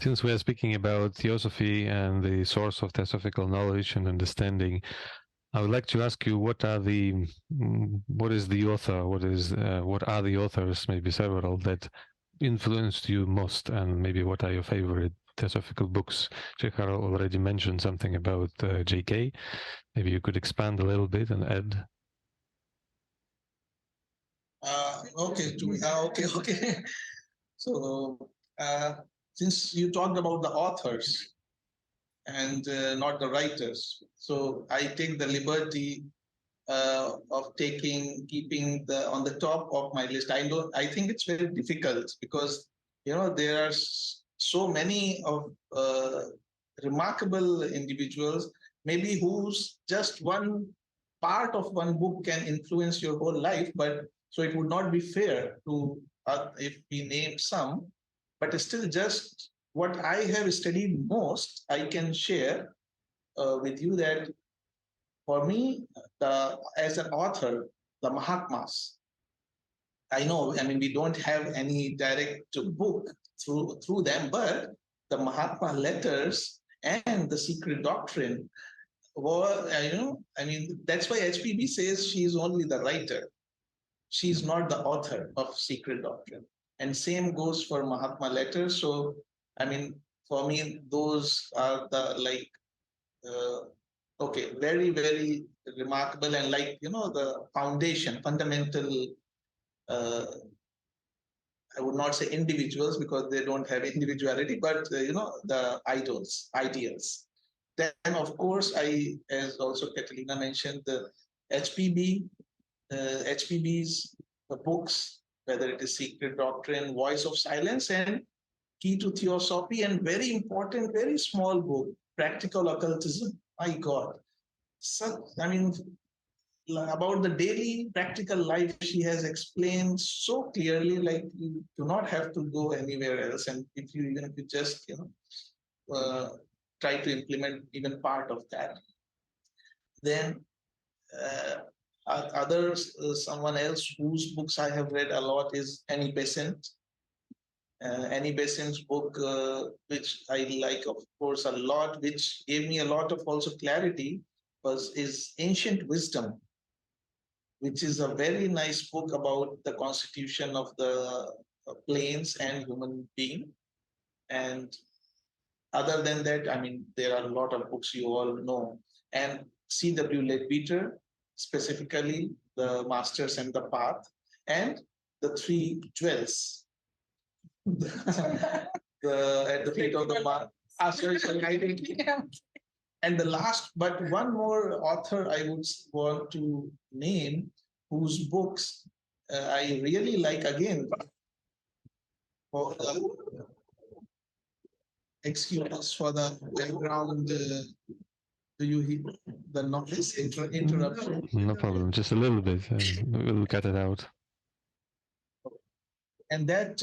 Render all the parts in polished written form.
Since we are speaking about theosophy and the source of theosophical knowledge and understanding, I would like to ask you, what is the author? What are the authors, maybe several, that influenced you most, and maybe what are your favorite theosophical books? Shikhar already mentioned something about J.K. Maybe you could expand a little bit and add. Okay. So, since you talked about the authors and not the writers, so I take the liberty of keeping on the top of my list. I think it's very difficult because there are so many of remarkable individuals, maybe whose just one part of one book can influence your whole life. But so it would not be fair to if we name some, but still just what I have studied most, I can share with you that for me, as an author, the Mahatmas, I mean, we don't have any direct book through them, but the Mahatma letters and the secret doctrine were, I mean, that's why HPB says she is only the writer. She's not the author of secret doctrine. And same goes for Mahatma letters. So, I mean, for me, those are the very, very remarkable, and the foundation, fundamental, I would not say individuals because they don't have individuality, but the ideals. Then, of course, as also Catalina mentioned, the HPB's books, whether it is Secret Doctrine, Voice of Silence, and Key to Theosophy, and very important, very small book, Practical Occultism. My God. So, I mean, about the daily practical life, she has explained so clearly, like you do not have to go anywhere else. And if you just, try to implement even part of that, then someone else whose books I have read a lot is Annie Besant. Annie Besant's book, which I like, of course, a lot, which gave me a lot of also clarity, is Ancient Wisdom, which is a very nice book about the constitution of the planes and human being. And other than that, I mean, there are a lot of books you all know. And C.W. Leadbeater, specifically the Masters and the Path, and the Three Jewels. At the feet of the Masters. And the last, but one more author I would want to name, whose books I really like. Again, excuse us for the background. Do you hear the noise interruption? No problem, just a little bit. We'll cut it out. And that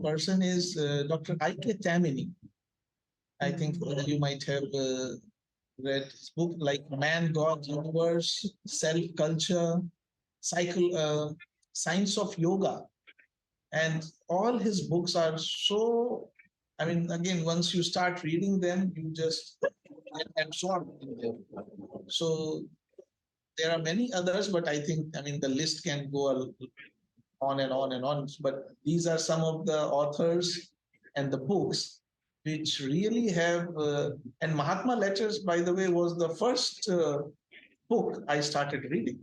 person is Dr. Ike Tammany. I think you might have read his book, like Man, God, Universe, Self, Culture, Science of Yoga. And all his books are so, I mean, again, once you start reading them, you just get absorbed in them. So there are many others, but I think, I mean, the list can go on and on and on. But these are some of the authors and the books which really have, and Mahatma Letters, by the way, was the first book I started reading.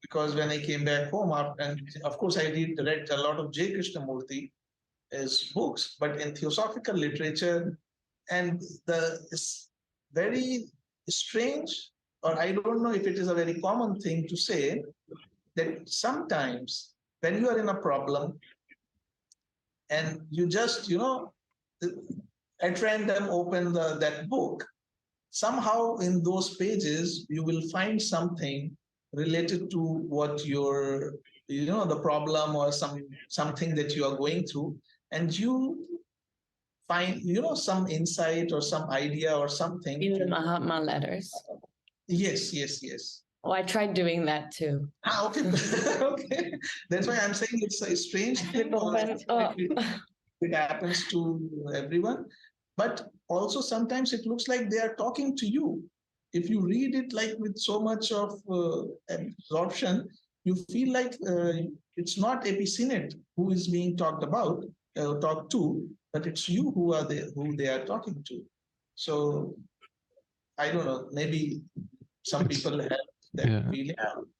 Because when I came back home, and of course I read a lot of J. Krishnamurti's books, but in theosophical literature, and it's very strange, or I don't know if it is a very common thing to say, that sometimes when you are in a problem and you just, at random open that book, somehow in those pages, you will find something related to what your, the problem or something that you are going through, and you find, some insight or some idea or something. In the Mahatma letters. Yes. Oh, I tried doing that too. Okay. Okay. That's why I'm saying it's a strange thing. It happens to everyone. But also sometimes it looks like they are talking to you. If you read it like with so much of absorption, you feel like it's not Epicene who is being talked to, but it's you who they are talking to. So I don't know, maybe some people have that feeling.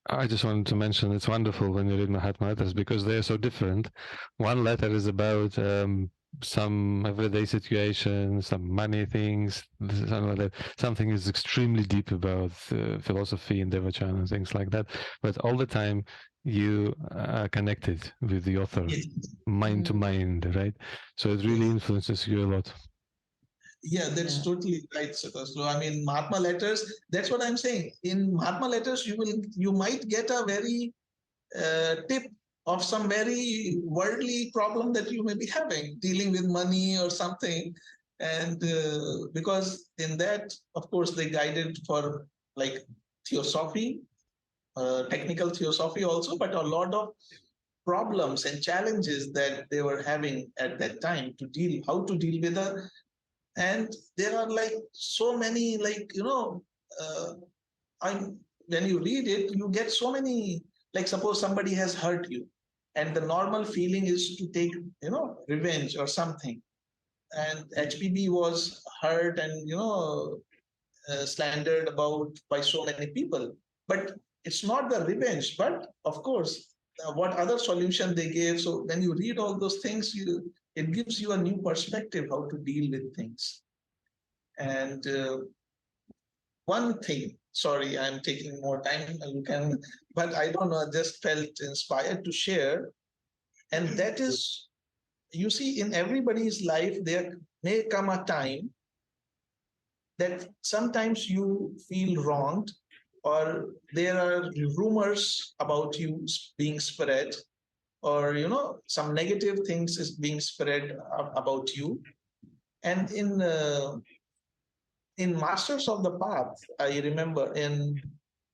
I just wanted to mention it's wonderful when you read Mahatma letters because they're so different. One letter is about some everyday situation, some money things, something like that. Something is extremely deep about philosophy and devachan and things like that. But all the time you are connected with the author, mind to mind, right? So it really influences you a lot. Yeah, that's totally right, Svyatoslav. I mean, Mahatma letters, that's what I'm saying. In Mahatma letters, you might get a very tip of some very worldly problem that you may be having, dealing with money or something. And because in that, of course, they guided for like theosophy, technical theosophy also, but a lot of problems and challenges that they were having at that time how to deal with and there are like so many when you read it you get so many, like suppose somebody has hurt you and the normal feeling is to take revenge or something, and HPB was hurt and slandered about by so many people, but it's not the revenge, but of course what other solution they gave. So when you read all those things, it gives you a new perspective how to deal with things. And one thing, sorry, I'm taking more time, but I don't know, I just felt inspired to share. And that is, you see, in everybody's life, there may come a time that sometimes you feel wronged, or there are rumors about you being spread, or some negative things is being spread about you. And in Masters of the Path, I remember in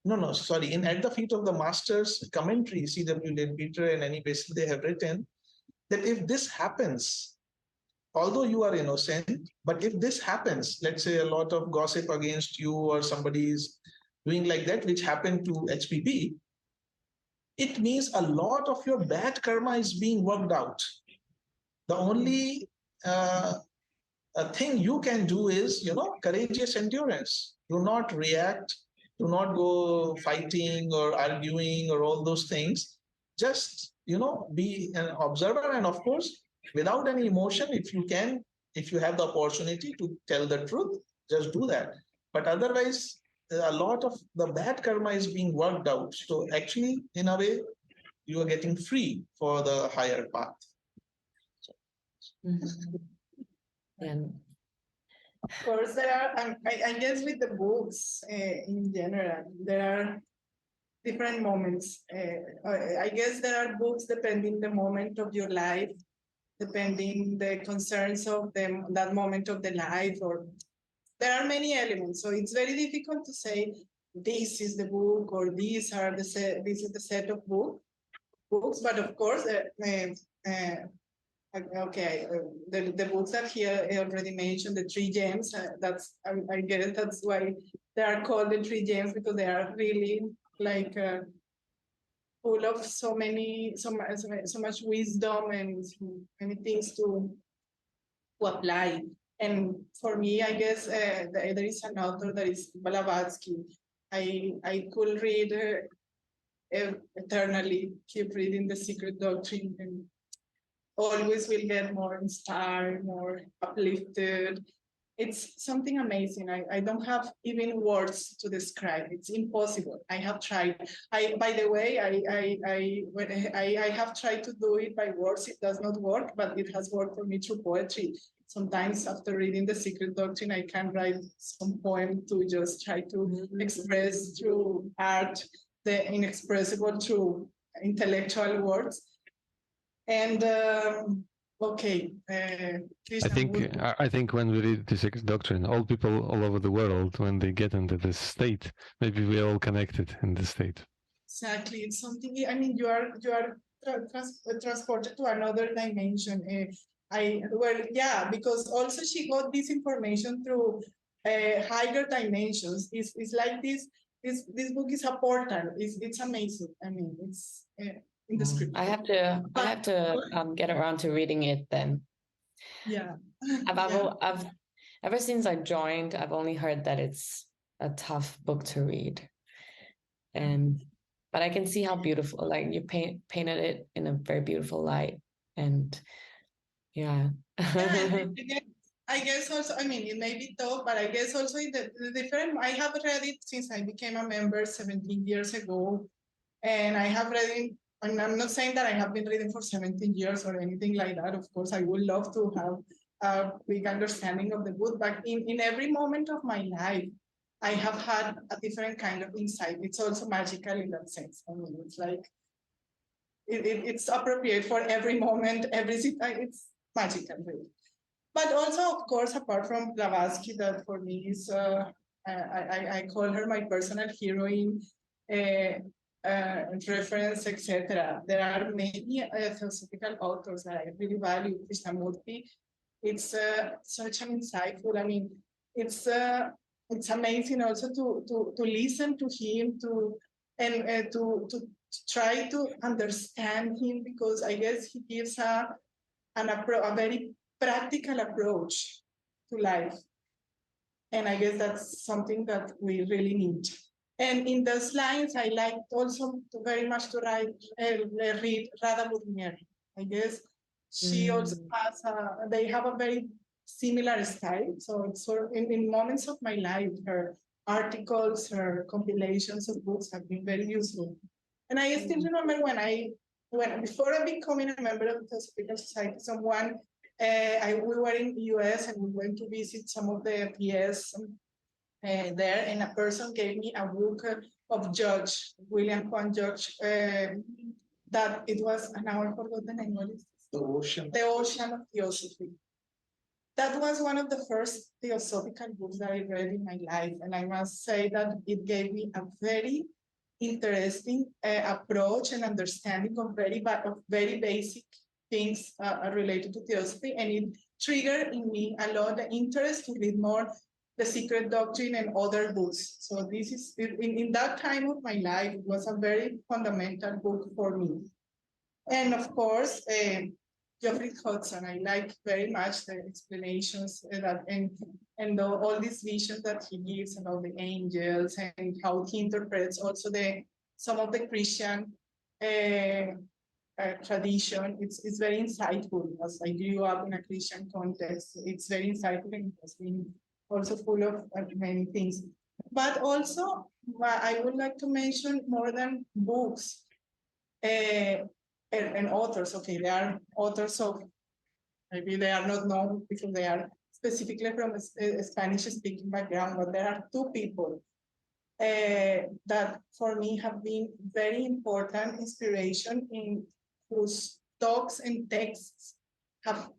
At the Feet of the Masters commentary, C.W. Leadbeater and Annie Besant, they have written that if this happens, although you are innocent, but if this happens, let's say a lot of gossip against you or somebody is doing like that, which happened to HPB, it means a lot of your bad karma is being worked out. The only thing you can do is, courageous endurance. Do not react. Do not go fighting or arguing or all those things. Just, be an observer. And of course, without any emotion, if you have the opportunity to tell the truth, just do that. But otherwise, a lot of the bad karma is being worked out. So actually, in a way, you are getting free for the higher path. And of course, there are, I guess with the books in general, there are different moments. I guess there are books depending the moment of your life, depending the concerns of them, that moment of the life, or there are many elements. So it's very difficult to say this is the book or this is the set of books. But of course, okay, the books that here already mentioned, the three gems. I guess that's why they are called the three gems, because they are really like full of so much wisdom and so many things to apply. And for me, I guess there is an author that is Blavatsky. I could read eternally, keep reading The Secret Doctrine, and always will get more inspired, more uplifted. It's something amazing. I don't have even words to describe. It's impossible. I have tried. By the way, I have tried to do it by words. It does not work, but it has worked for me through poetry. Sometimes after reading The Secret Doctrine, I can write some poem to just try to express through art the inexpressible through intellectual words. And okay, I think when we read the Secret Doctrine, all people all over the world, when they get into this state, maybe we are all connected in this state. Exactly, it's something. I mean, you are transported to another dimension. because also she got this information through higher dimensions. It's like this book is a portal. It's amazing. I mean, it's in the script. I have to get around to reading it then. Yeah. I've ever since I joined, I've only heard that it's a tough book to read. But I can see how beautiful, like you painted it in a very beautiful light. And yeah. I guess also, I mean, it may be tough, but I guess also the different, I have read it since I became a member 17 years ago. And I have read it, and I'm not saying that I have been reading for 17 years or anything like that. Of course, I would love to have a big understanding of the book, but in every moment of my life, I have had a different kind of insight. It's also magical in that sense. I mean, it's like, it's appropriate for every moment, it's magical, really. But also, of course, apart from Blavatsky, that for me is, I call her my personal heroine, reference, etc. There are many theosophical authors that I really value. Krishnamurti, it's such an insightful. I mean, it's amazing also to listen to him, to try to understand him, because I guess he gives a very practical approach to life. And I guess that's something that we really need. And in those lines, I like also very much to read Radha Burnier. I guess she also has they have a very similar style. So it's sort of in moments of my life, her articles, her compilations of books have been very useful. And I still remember when before I becoming a member of the Theosophical Society, we were in the US and we went to visit some of the PS there, and a person gave me a book of Judge, William Juan Judge, that it was, and now I forgot the name, what is this? The Ocean of Theosophy. That was one of the first theosophical books that I read in my life, and I must say that it gave me a very interesting approach and understanding of very basic things related to theosophy, and it triggered in me a lot the interest to read more the Secret Doctrine and other books. So this is, in that time of my life, it was a very fundamental book for me. And of course, Geoffrey Hudson, I like very much the explanations and all these visions that he gives about the angels and how he interprets also some of the Christian tradition. It's very insightful. As I grew up in a Christian context, it's very insightful and it has been also full of many things. But also, I would like to mention more than books and authors. Okay, they are authors of, maybe they are not known because they are specifically from a Spanish-speaking background, but there are two people that for me have been very important inspiration, in whose talks and texts have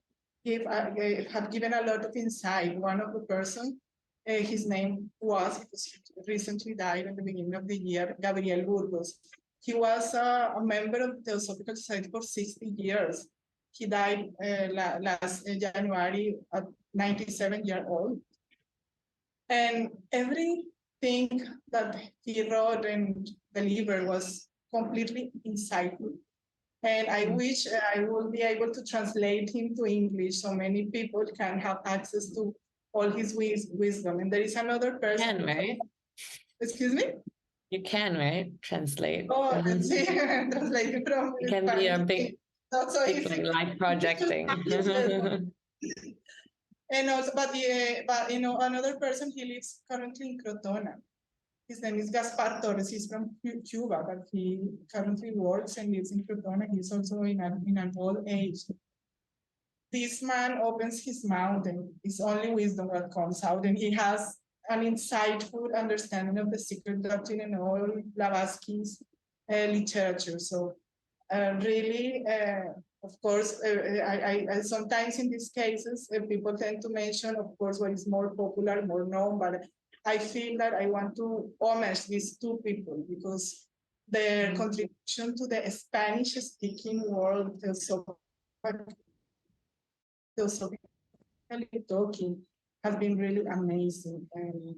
given a lot of insight. One of the person, his name was, he recently died at the beginning of the year, Gabriel Burgos. He was a member of the Theosophical Society for 60 years. He died last January at 97 years old. And everything that he wrote and delivered was completely insightful. And I wish I would be able to translate him to English so many people can have access to all his wisdom. And there is another person. You can, right? Excuse me? You can, right? Translate. Oh, let's see. Translate from it can be a big, not so big like light projecting. And also, but you know, another person, he lives currently in Crotona. His name is Gaspar Torres. He's from Cuba, but he currently works and lives in Crotona. He's also in an old age. This man opens his mouth and it's only wisdom that comes out. And he has an insightful understanding of the Secret Doctrine and all Blavatsky's literature. So really, of course, I sometimes in these cases, people tend to mention, of course, what is more popular, more known, but I feel that I want to homage these two people because their contribution to the Spanish-speaking world is so Theosophically talking has been really amazing. And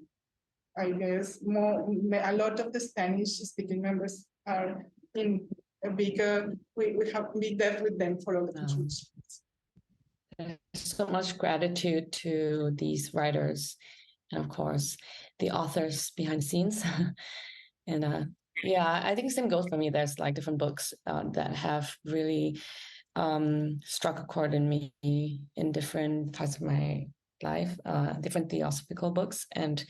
I guess a lot of the Spanish-speaking members are in a bigger, we have big depth with them for all the contributions. There's so much gratitude to these writers and, of course, the authors behind the scenes. And yeah, I think same goes for me. There's like different books that have really struck a chord in me in different parts of my life, different theosophical books. And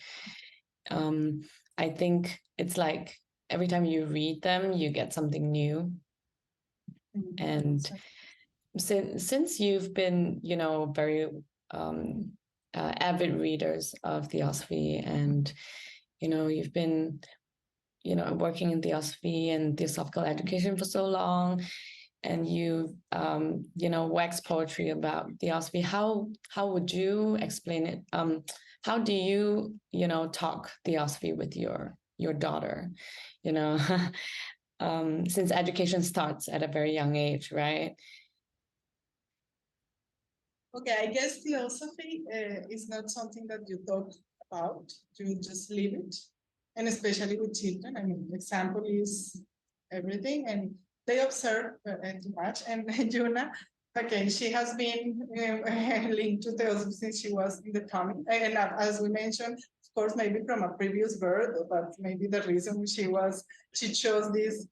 I think it's like every time you read them, you get something new. And since you've been, very avid readers of theosophy, and you've been working in theosophy and theosophical education for so long, and you wax poetry about theosophy, how would you explain it? How do you talk theosophy with your daughter, since education starts at a very young age, right? Okay, I guess theosophy is not something that you talk about, you just live it. And especially with children, I mean, example is everything, and they observe too much. And Juna, okay, she has been linked to theosophy since she was in the tummy. And as we mentioned, of course, maybe from a previous birth, but maybe the reason she chose this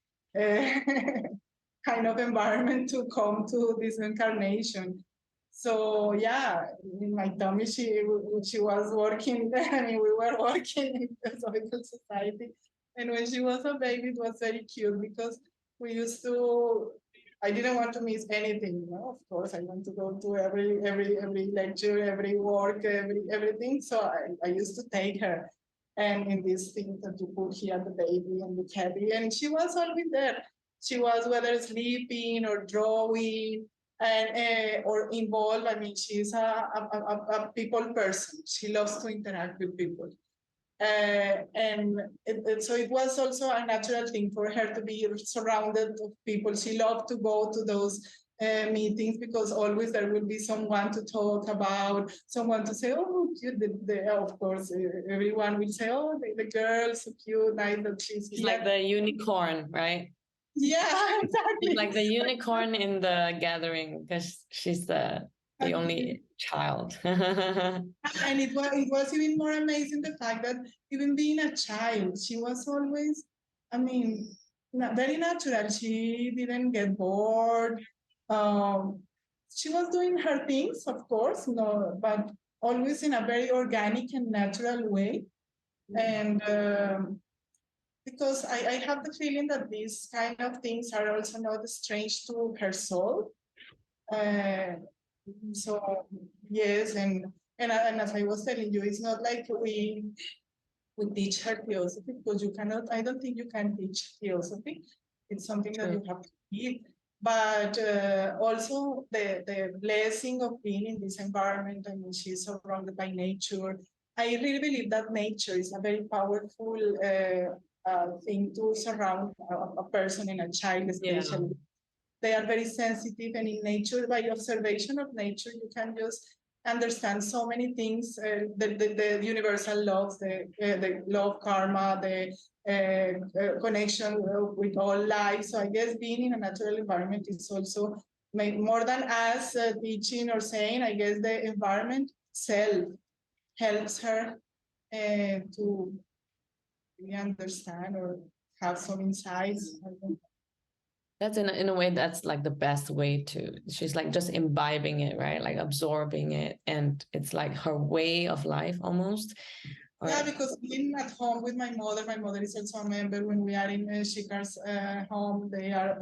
kind of environment to come to this incarnation. So yeah, in my tummy, she was working. I mean, we were working in the Theosophical Society, and when she was a baby, it was very cute because we used to. I didn't want to miss anything, Of course, I want to go to every lecture, every work, everything. So I used to take her, and in these things that you put here, the baby and the caddy, and she was always there. She was whether sleeping or drawing and or involved. I mean, she's a people person. She loves to interact with people. And so it was also a natural thing for her to be surrounded of people. She loved to go to those meetings because always there will be someone to talk about, someone to say, oh, cute. Of course, everyone will say, oh, the girl, so cute, nice that she's here. Like the unicorn, right? Yeah, exactly. Like the unicorn in the gathering, because she's the only child. And it was even more amazing the fact that even being a child, she was always, I mean, very natural. She didn't get bored. She was doing her things, of course, but always in a very organic and natural way. And because I have the feeling that these kind of things are also not strange to her soul. So yes, and as I was telling you, it's not like we teach her theosophy, because you cannot. I don't think you can teach theosophy. It's something that you have to give. But also the blessing of being in this environment. I mean, she's surrounded by nature. I really believe that nature is a very powerful thing to surround a person and a child, especially. Yeah. They are very sensitive, and in nature, by observation of nature, you can just understand so many things. The universal laws, the law of karma, the connection with all life. So I guess being in a natural environment is also more than us teaching or saying. I guess the environment itself helps her to really understand or have some insights. That's in a way, that's like the best way to, she's like just imbibing it, right? Like absorbing it. And it's like her way of life almost. Yeah, because being at home with my mother is also a member. When we are in Shikhar's home, they are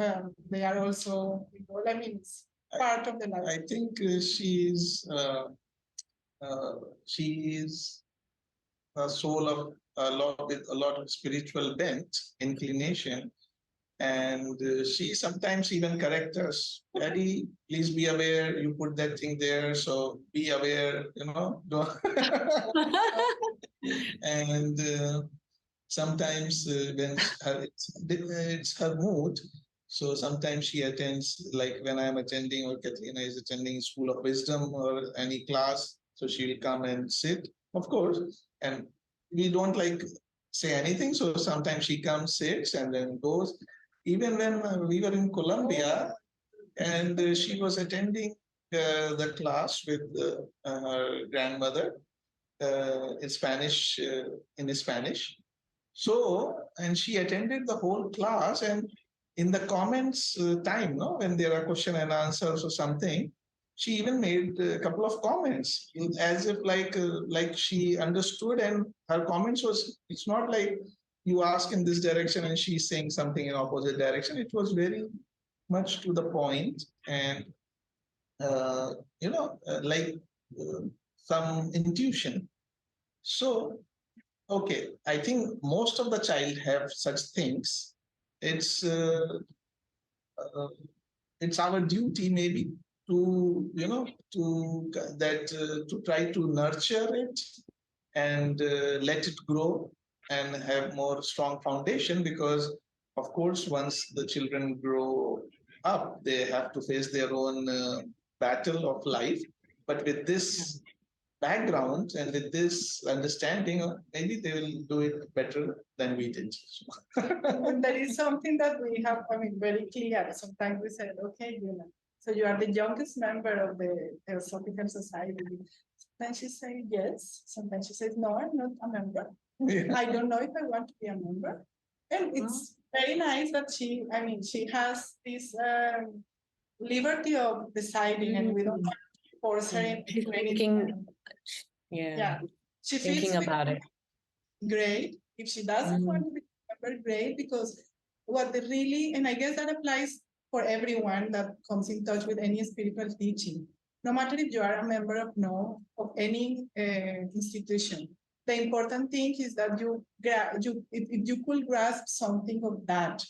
also, I mean, it's part of the life. I think she is a soul of with a lot of spiritual bent, inclination. And she sometimes even corrects us. Daddy, please be aware, you put that thing there, so be aware, And sometimes when it's her mood, So sometimes she attends, like when I'm attending or Catalina is attending School of Wisdom or any class, so she'll come and sit, of course, and we don't like say anything. So sometimes she comes, sits, and then goes. Even when we were in Colombia, and she was attending the class with her grandmother in Spanish, in Spanish. So, and she attended the whole class, and in the comments time, no, when there are question and answers or something, she even made a couple of comments as if like she understood, and her comments was, it's not like you ask in this direction and she's saying something in opposite direction. It was very much to the point, and like some intuition. So okay, I think most of the child have such things. It's uh, it's our duty maybe to to try to nurture it and let it grow and have more strong foundation, because of course once the children grow up they have to face their own battle of life, but with this background and with this understanding, maybe they will do it better than we did. And that is something that we have, I mean, very clear. Sometimes we said, okay, so you are the youngest member of the Theosophical Society. Sometimes she says yes. Sometimes she says, no, I'm not a member. Yeah. I don't know if I want to be a member. And it's very nice that she has this liberty of deciding, and we don't force her into anything. Yeah. She thinking about it. Great. If she doesn't want to be a member, great, because what they really, and I guess that applies for everyone that comes in touch with any spiritual teaching, no matter if you are a member of any institution. The important thing is that if you could grasp something of that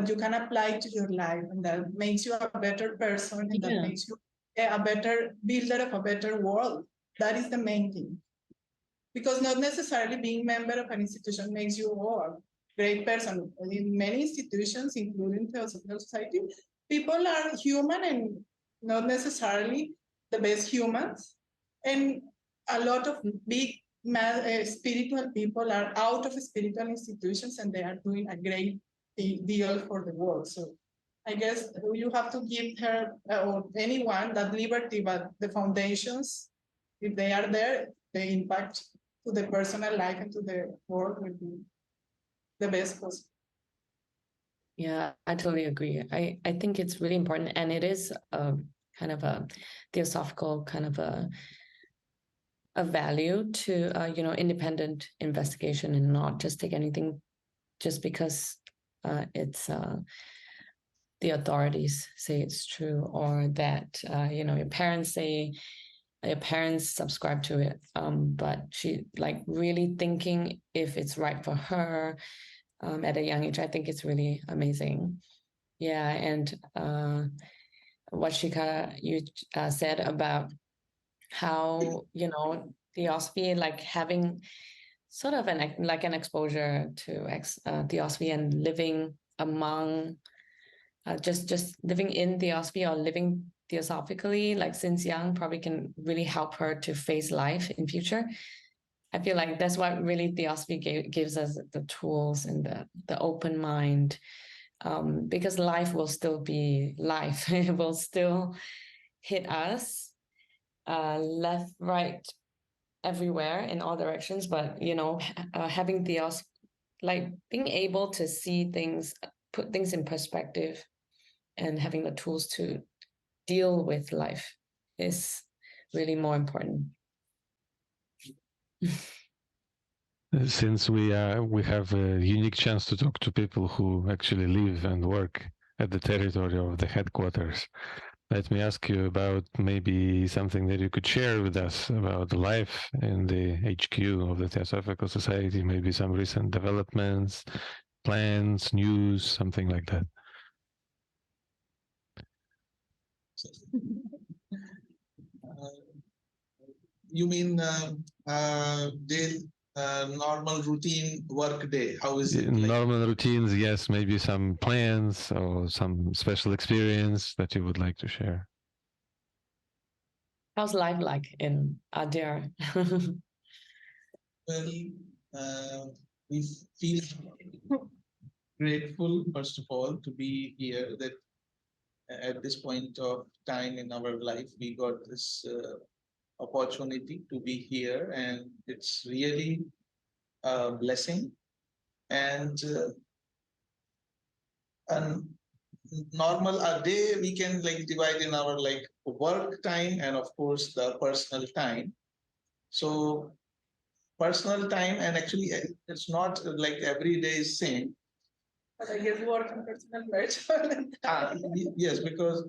you can apply to your life, and that makes you a better person, and that makes you a better builder of a better world. That is the main thing. Because not necessarily being member of an institution makes you a great person. In many institutions, including Theosophical Society, people are human and not necessarily the best humans. And a lot of big spiritual people are out of spiritual institutions, and they are doing a great deal for the world. So I guess you have to give her or anyone that liberty, but the foundations, if they are there, the impact to the personal life and to the world will be the best possible. Yeah, I totally agree. I think it's really important, and it is kind of a theosophical kind of a value to independent investigation, and not just take anything just because it's the authorities say it's true, or that your parents say, your parents subscribe to it, but she like really thinking if it's right for her at a young age. I think it's really amazing. Yeah, and what Shikhar you said about how Theosophy, like having sort of an exposure to Theosophy and living among just living in Theosophy or living theosophically, like since young, probably can really help her to face life in future. I feel like that's what really Theosophy gives us, the tools and the open mind, because life will still be life. It will still hit us left, right, everywhere, in all directions. But having Theos, like being able to see things, put things in perspective, and having the tools to deal with life is really more important. Since we have a unique chance to talk to people who actually live and work at the territory of the headquarters, let me ask you about maybe something that you could share with us about the life in the HQ of the Theosophical Society, maybe some recent developments, plans, news, something like that. You mean normal routine work day? How is it? Normal routines, yes. Maybe some plans or some special experience that you would like to share. How's life like in Adyar? Well, we feel grateful, first of all, to be here. That at this point of time in our life, we got this opportunity to be here, and it's really a blessing. And normal a day we can like divide in our like work time and of course the personal time. So personal time, and actually it's not like every day is same. But I guess work and personal virtual. Yes, because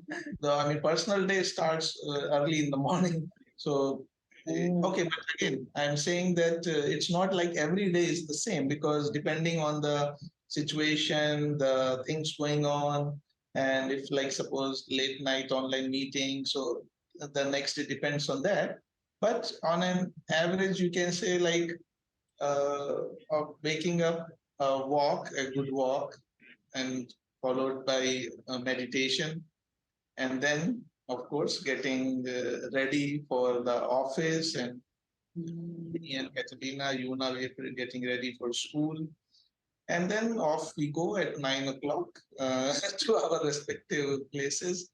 personal day starts early in the morning. So okay, but again, I'm saying that it's not like every day is the same, because depending on the situation, the things going on, and if like suppose late night online meeting, so the next day depends on that. But on an average, you can say like of waking up, a good walk, and followed by meditation, and then of course getting ready for the office, and me and Catalina, Yuna, we're getting ready for school, and then off we go at 9 o'clock to our respective places,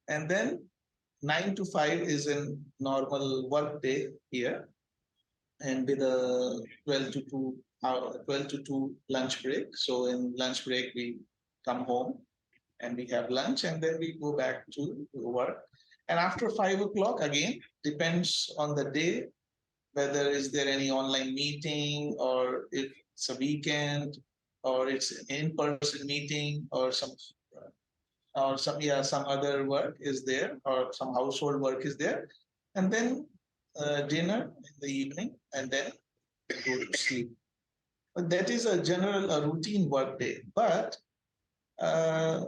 and then 9 to 5 is a normal work day here, and with a 12 to 2 lunch break. So in lunch break we come home and we have lunch, and then we go back to work. And after 5 o'clock, again, depends on the day, whether is there any online meeting, or if it's a weekend, or it's an in-person meeting, or some other work is there, or some household work is there, and then dinner in the evening, and then go to sleep. But that is a general, a routine work day. But uh,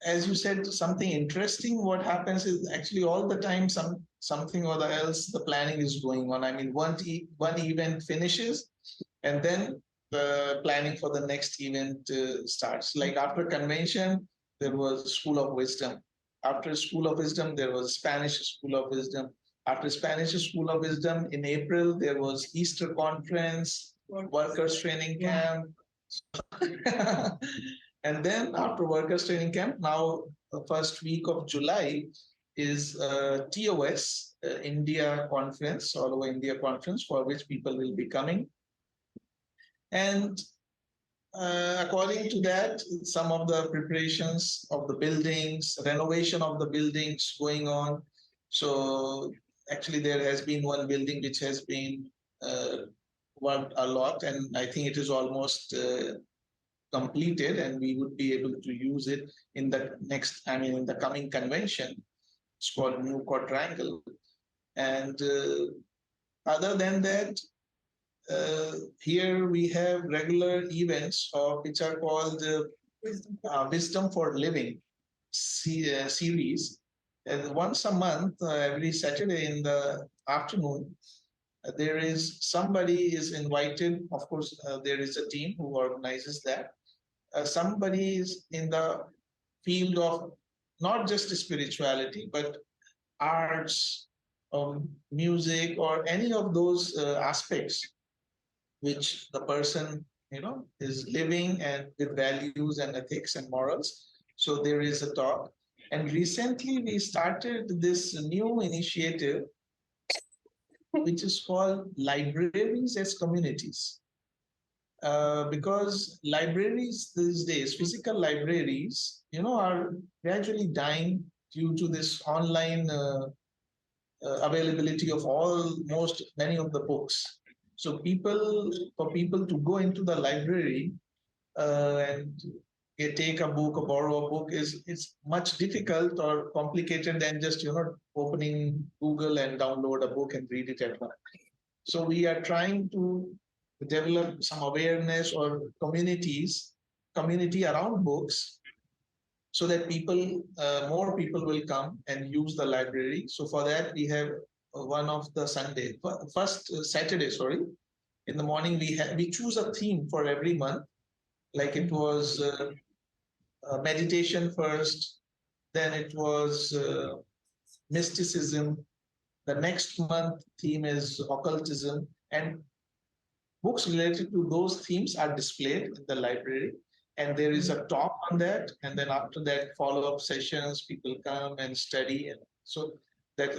as you said, something interesting. What happens is actually all the time something or the else the planning is going on. I mean, one event finishes, and then the planning for the next event starts. Like after convention, there was School of Wisdom. After School of Wisdom, there was Spanish School of Wisdom. After Spanish School of Wisdom, in April, there was Easter Conference, Workers Training Camp. And then after Workers Training Camp, now the first week of July is TOS, India Conference, all over India Conference, for which people will be coming. And according to that, some of the preparations of the buildings, renovation of the buildings going on. So actually there has been one building which has been worked a lot, and I think it is almost completed, and we would be able to use it in the in the coming convention. It's called New Quadrangle. And other than that, here we have regular events which are called Wisdom for Living series. And once a month, every Saturday in the afternoon, there is somebody is invited. Of course, there is a team who organizes that. Somebody is in the field of not just spirituality, but arts, music, or any of those aspects which the person is living, and with values and ethics and morals. So there is a talk. And recently we started this new initiative which is called Libraries as Communities. Because libraries these days, physical libraries, are gradually dying due to this online availability of almost many of the books. So for people to go into the library and take a book or borrow a book is much difficult or complicated than just opening Google and download a book and read it at home. So we are trying to develop some awareness or community around books, so that more people will come and use the library. So for that, we have one of the first Saturday, sorry, in the morning we choose a theme for every month. Like it was meditation first, then it was mysticism. The next month theme is occultism, and books related to those themes are displayed in the library. And there is a talk on that, and then after that, follow-up sessions. People come and study, and so that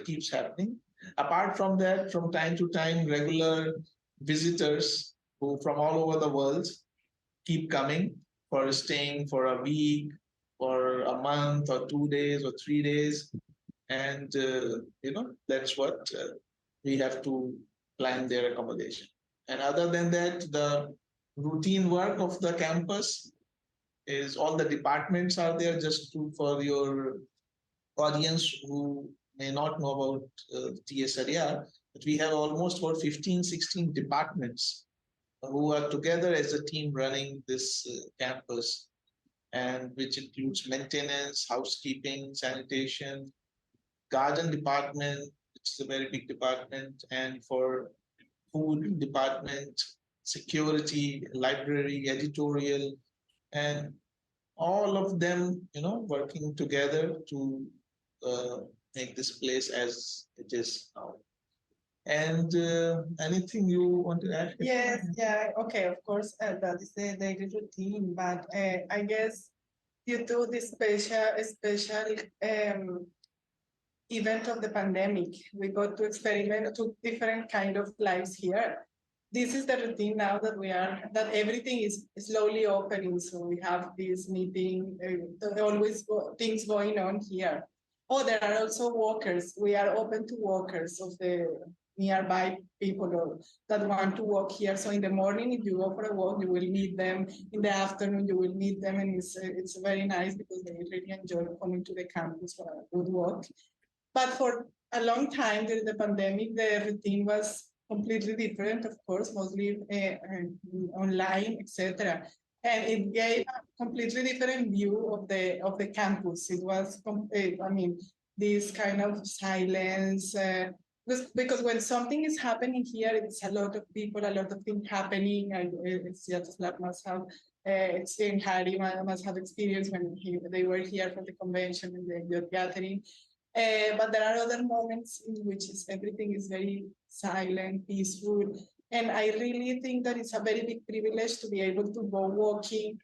keeps happening. Apart from that, from time to time, regular visitors who from all over the world keep coming for staying for a week or a month or 2 days or 3 days. And, that's what we have to plan their accommodation. And other than that, the routine work of the campus is all the departments are there. Just for your audience who may not know about TSRR, but we have almost about 15, 16 departments who are together as a team running this campus, and which includes maintenance, housekeeping, sanitation, garden department, which is a very big department, and for food department, security, library, editorial, and all of them, working together to make this place as it is now. And anything you want to add? Yes, yeah, okay, of course, that is the daily routine, but I guess due to this special event of the pandemic, we got to experiment two different kind of lives here. This is the routine now that everything is slowly opening. So we have this meeting, always things going on here. Oh, there are also walkers. We are open to walkers of the nearby people that want to walk here. So in the morning, if you go for a walk, you will meet them. In the afternoon, you will meet them. And it's very nice because they really enjoy coming to the campus for a good walk. But for a long time during the pandemic, the routine was completely different, of course, mostly online, etc. And it gave a completely different view of the campus. It was, this kind of silence. Because when something is happening here, it's a lot of people, a lot of things happening. Svyatoslav must have, in Harry must have experience when they were here for the convention and the gathering. But there are other moments in which everything is very silent, peaceful. And I really think that it's a very big privilege to be able to go walking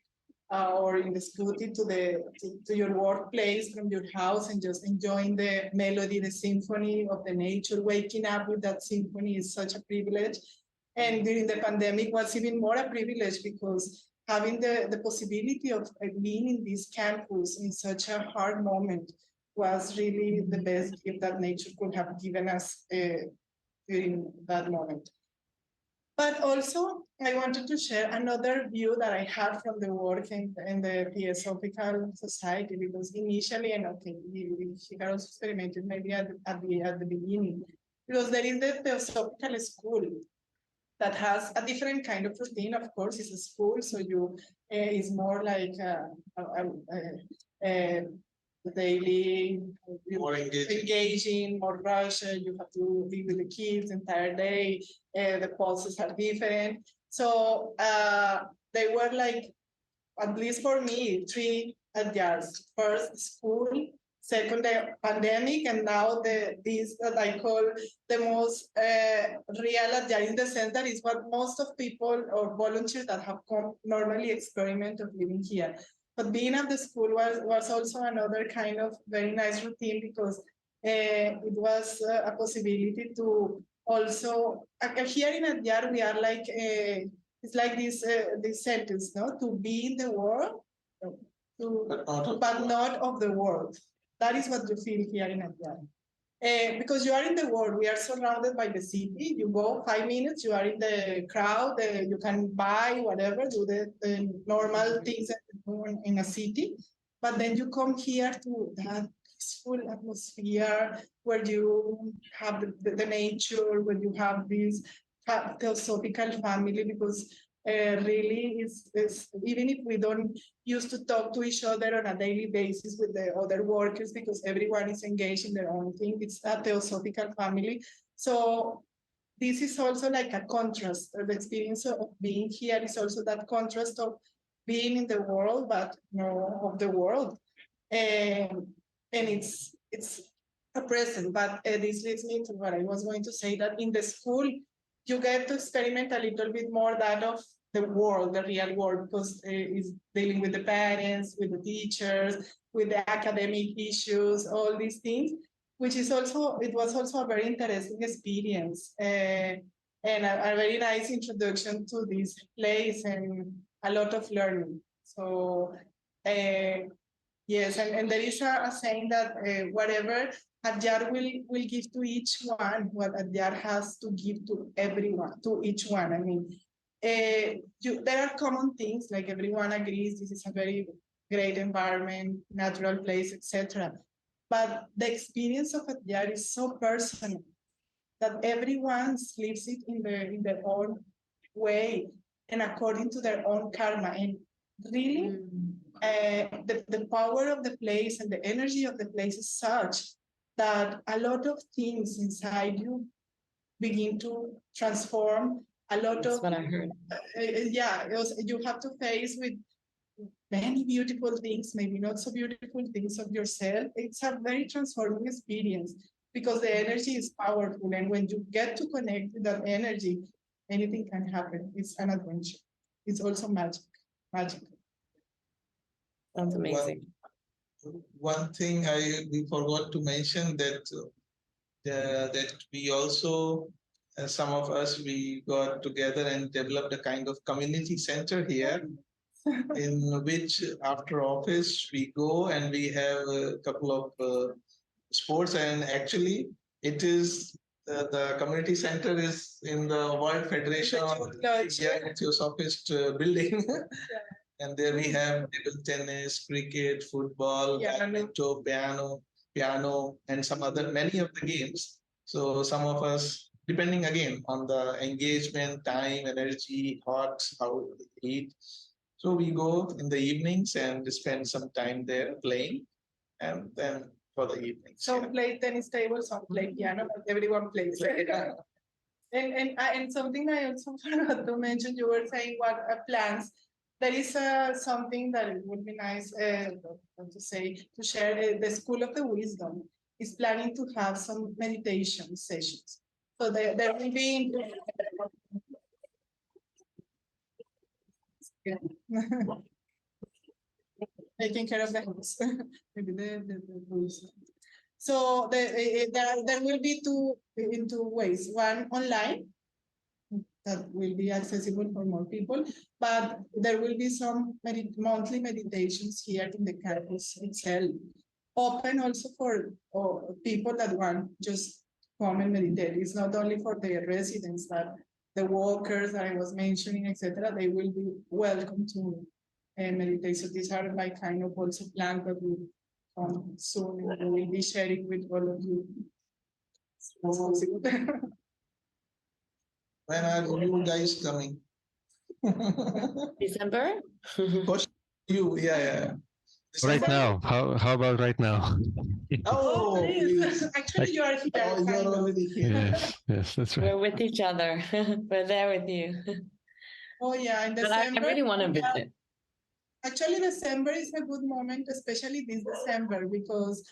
or in the scooter to your workplace from your house and just enjoying the melody, the symphony of the nature. Waking up with that symphony is such a privilege. And during the pandemic was even more a privilege because having the possibility of being in this campus in such a hard moment was really the best gift that nature could have given us during that moment. But also, I wanted to share another view that I had from the work in the Theosophical Society, because initially, and I think Shikhar also experimented maybe at the beginning, because there is the Theosophical School that has a different kind of routine. Of course, it's a school, so it's more like daily, more engaging, more rush. You have to be with the kids the entire day. The pulses are different. So they were like, at least for me, 3 years. First, school. Second, the pandemic, and now this that I call the most real adjust, in the sense that is what most of people or volunteers that have come normally experiment of living here. But being at the school was also another kind of very nice routine, because it was a possibility to also, here in Adyar, we are like, it's like this sentence, no? To be in the world, but not of the world. That is what you feel here in Adyar. Because you are in the world, we are surrounded by the city. You go 5 minutes, you are in the crowd, you can buy whatever, do the normal things that you do in a city. But then you come here to that peaceful atmosphere where you have the nature, where you have this theosophical family, because really is even if we don't used to talk to each other on a daily basis with the other workers because everyone is engaged in their own thing. It's a theosophical family. So this is also like a contrast. The experience of being here is also that contrast of being in the world, but of the world. And it's a present, but this leads me to what I was going to say, that in the school, you get to experiment a little bit more that of the world, the real world, because it's dealing with the parents, with the teachers, with the academic issues, all these things, which is also, it was also a very interesting experience and a very nice introduction to this place and a lot of learning. So, yes, and there is a saying that whatever Adyar will give to each one, what Adyar has to give to everyone, to each one. I mean, there are common things, like everyone agrees this is a very great environment, natural place, etc. But the experience of Adyar is so personal that everyone lives it in their own way and according to their own karma. And really, the power of the place and the energy of the place is such that a lot of things inside you begin to transform. That's what I heard. You have to face with many beautiful things, maybe not so beautiful things of yourself. It's a very transforming experience because the energy is powerful, and when you get to connect with that energy, anything can happen. It's an adventure. It's also magical. Sounds amazing. One thing we forgot to mention that we also, some of us, we got together and developed a kind of community center here, in which after office we go and we have a couple of sports, and actually it is the community center is in the World Federation of Theosophist building. And there we have table tennis, cricket, football, badminton, piano, and some other, many of the games. So some of us, depending again on the engagement, time, energy, hot, how heat. So we go in the evenings and spend some time there playing, and then for the evening. Some play tennis table, some play piano, but everyone plays. And something I also forgot to mention, you were saying what plans. There is something that it would be nice to share. The School of the Wisdom is planning to have some meditation sessions. So there will be taking care of the house. Maybe the rules. So there will be two ways. One online that will be accessible for more people, but there will be some monthly meditations here in the campus itself, open also for people that want just come and meditate. It's not only for the residents, but the workers that I was mentioning, etc. They will be welcome to meditate. So these are my kind of also plans that will come soon, and we will be sharing with all of you. When are you guys coming? December? Yeah. Right now. How about right now? Oh, please. Actually, you are here. Oh, you're already here. Yes, that's right. We're with each other. We're there with you. Oh yeah, in But December. I really want to visit. Actually, December is a good moment, especially this December, because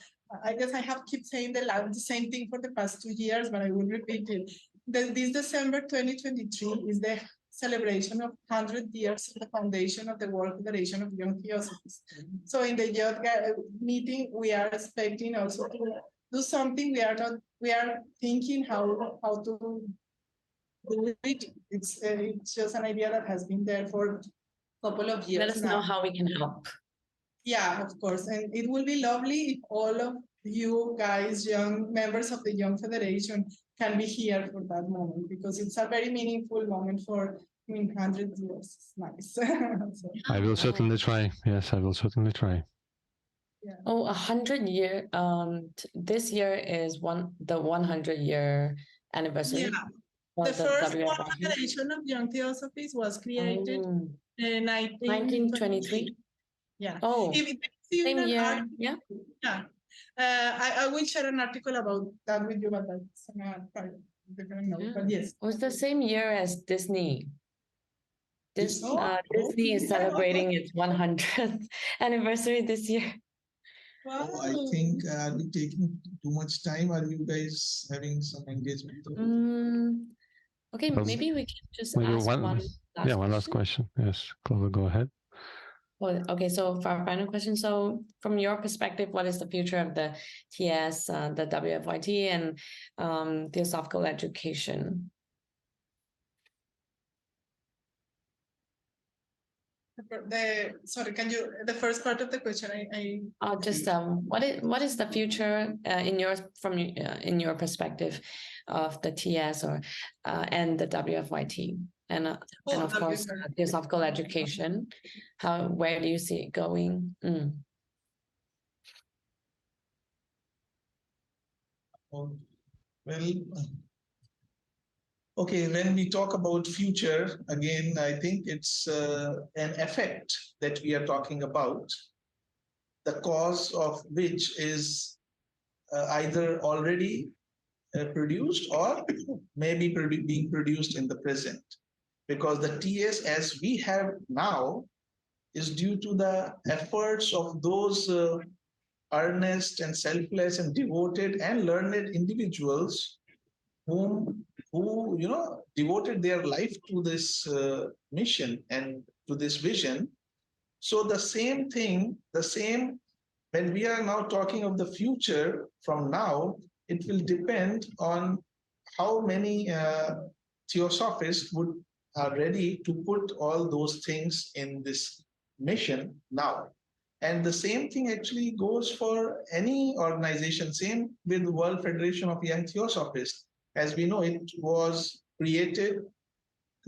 I guess I have kept saying the same thing for the past 2 years, but I will repeat it. This December 2023 is the celebration of 100 years of the foundation of the World Federation of Young Theosophists. So in the youth meeting, we are expecting also to do something. We are thinking how to do it. It's just an idea that has been there for a couple of years. Let us know how we can help. Yeah, of course. And it will be lovely if all of you guys, young members of the Young Federation, can be here for that moment, because it's a very meaningful moment for 100 years. It's nice. So, I will certainly try. Yes, I will certainly try. yeah. Oh, 100 year. This year is the 100-year anniversary. Yeah. for The first WFYT? generation of young Theosophists was created in 1923. Yeah. Oh, If it is same an year. art- Yeah. Yeah. I will share an article about that with you, but that's part different note. Yeah. But yes. It was the same year as Disney. Disney is celebrating its 100th anniversary this year. Wow. Oh, I think are we taking too much time? Are you guys having some engagement? Okay, maybe we can just maybe ask one one last one last question. Yes, Clover, go ahead. Well, okay, so for our final question, so from your perspective, what is the future of the TS, the WFYT, and theosophical education? Sorry, can you the first part of the question? Just what is the future in your perspective of the TS or and the WFYT and of course theosophical education? Where do you see it going? Well, okay, when we talk about future, again, I think it's an effect that we are talking about, the cause of which is either already produced or maybe being produced in the present. Because the TS as we have now is due to the efforts of those earnest and selfless and devoted and learned individuals who devoted their life to this mission and to this vision. So the same thing, when we are now talking of the future from now, it will depend on how many theosophists are ready to put all those things in this mission now. And the same thing actually goes for any organization, same with the World Federation of Young Theosophists. As we know, it was created,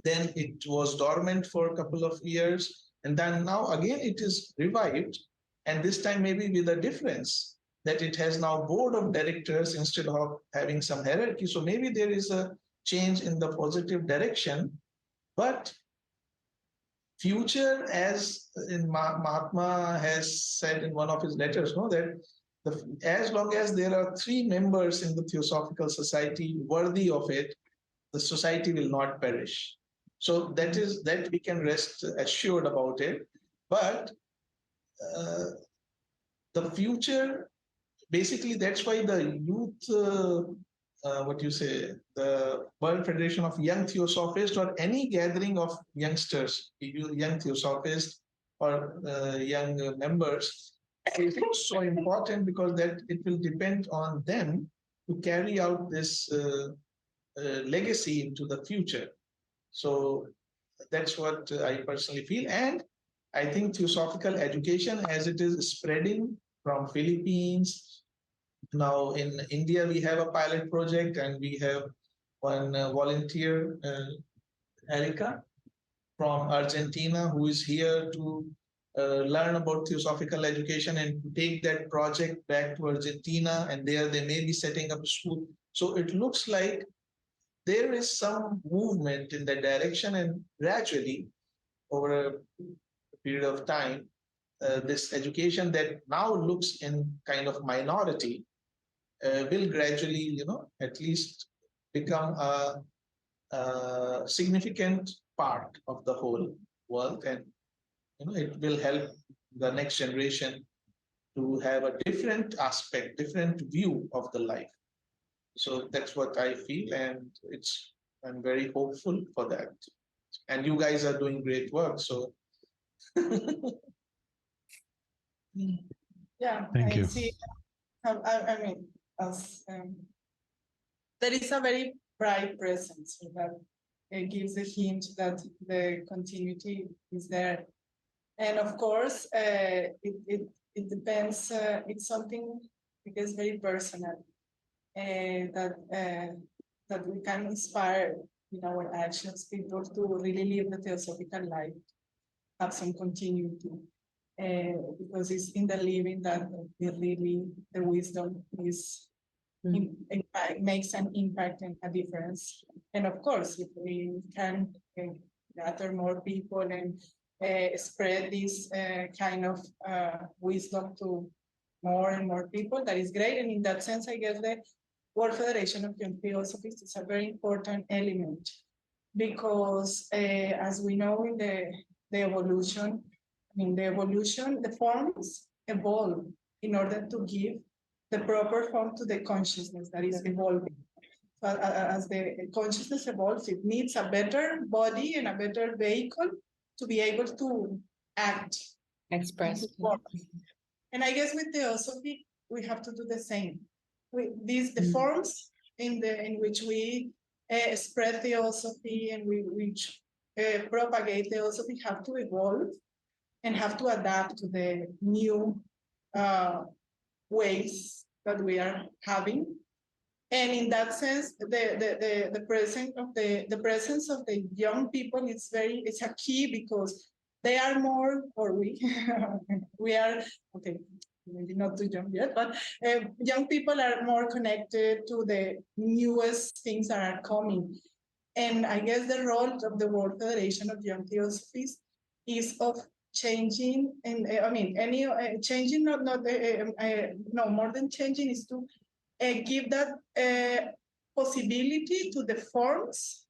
then it was dormant for a couple of years, and then now again it is revived, and this time maybe with a difference that it has now board of directors instead of having some hierarchy. So maybe there is a change in the positive direction, but future, as in Mahatma has said in one of his letters, that as long as there are 3 members in the Theosophical Society worthy of it, the society will not perish. So that we can rest assured about it. But the future, basically, that's why the youth, the World Federation of Young Theosophists, or any gathering of youngsters, young theosophists or young members, is so important, because that it will depend on them to carry out this legacy into the future. So that's what I personally feel. And I think theosophical education, as it is spreading from Philippines, now in India, we have a pilot project, and we have one volunteer, Erica, from Argentina, who is here to learn about theosophical education and to take that project back to Argentina, and there they may be setting up a school. So it looks like there is some movement in that direction, and gradually, over a period of time, this education that now looks in kind of minority will gradually, at least become a significant part of the whole world, and it will help the next generation to have a different aspect, different view of the life. So that's what I feel, and I'm very hopeful for that. And you guys are doing great work, so. Yeah, Thank you. See. I mean, there is a very bright presence that gives a hint that the continuity is there, and of course, it depends. It's something, because very personal, that we can inspire in our actions people to really live the theosophical life, have some continuity, because it's in the living that really the wisdom is it makes an impact and a difference. And of course, if we can gather more people and spread this kind of wisdom to more and more people, that is great. And in that sense, I guess the World Federation of Young Theosophists is a very important element, because as we know in the evolution, the forms evolve in order to give the proper form to the consciousness that is evolving. But as the consciousness evolves, it needs a better body and a better vehicle to be able to act, Express. and I guess with Theosophy, we have to do the same. The forms in which we spread Theosophy and which propagate Theosophy have to evolve and have to adapt to the new ways that we are having. And in that sense, the presence of the young people it's a key, because they are more, or we are, okay, maybe not too young yet, but young people are more connected to the newest things that are coming. And I guess the role of the World Federation of Young Theosophists is of changing, and changing, no, more than changing, is to give that possibility to the forms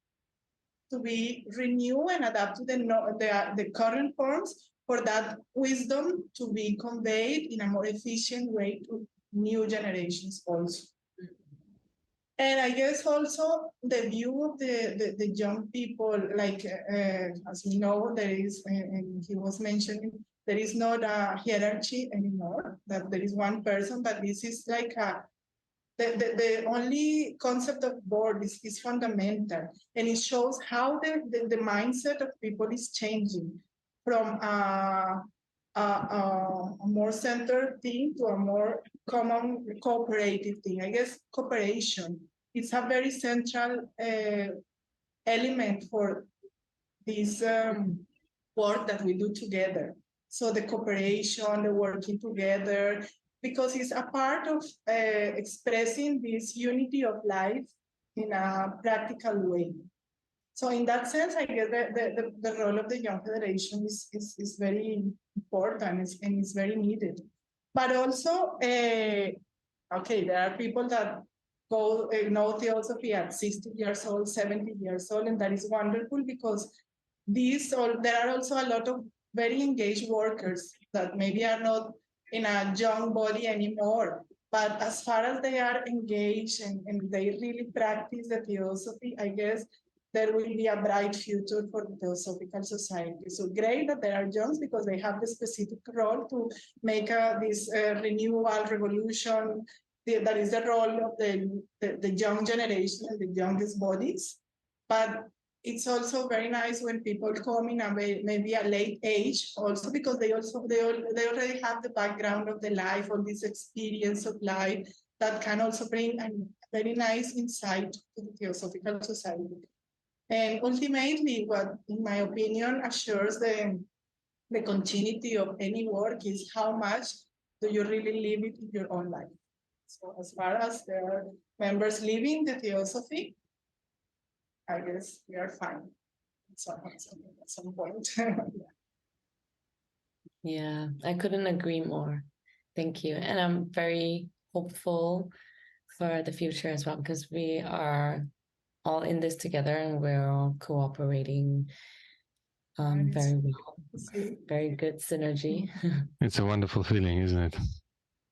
to be renewed and adapt to the current forms, for that wisdom to be conveyed in a more efficient way to new generations also. And I guess also the view of the young people, like as we know, there is, and he was mentioning, there is not a hierarchy anymore, that there is one person, but this is like the only concept of board is fundamental, and it shows how the mindset of people is changing from a more centered thing to a more common cooperative thing. I guess cooperation is a very central element for this work that we do together. So the cooperation, the working together, because it's a part of expressing this unity of life in a practical way. So in that sense, I guess the role of the Young Federation is very important, and it's very needed. But also, okay, there are people that know Theosophy at 60 years old, 70 years old, and that is wonderful, because there are also a lot of very engaged workers that maybe are not in a young body anymore, but as far as they are engaged and they really practice the Theosophy, I guess there will be a bright future for the Theosophical Society. So great that there are youngs, because they have the specific role to make this renewal revolution. That is the role of the young generation and the youngest bodies. But it's also very nice when people come in maybe a late age, also because they already have the background of the life, or this experience of life, that can also bring a very nice insight to the Theosophical Society. And ultimately, what, in my opinion, assures the continuity of any work is how much do you really live it in your own life. So as far as there are members living the Theosophy, I guess we are fine at some point. Yeah, I couldn't agree more. Thank you. And I'm very hopeful for the future as well, because we are all in this together and we're all cooperating very well. Very good synergy. It's a wonderful feeling, isn't it?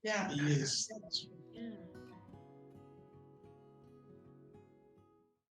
Yeah. Yes.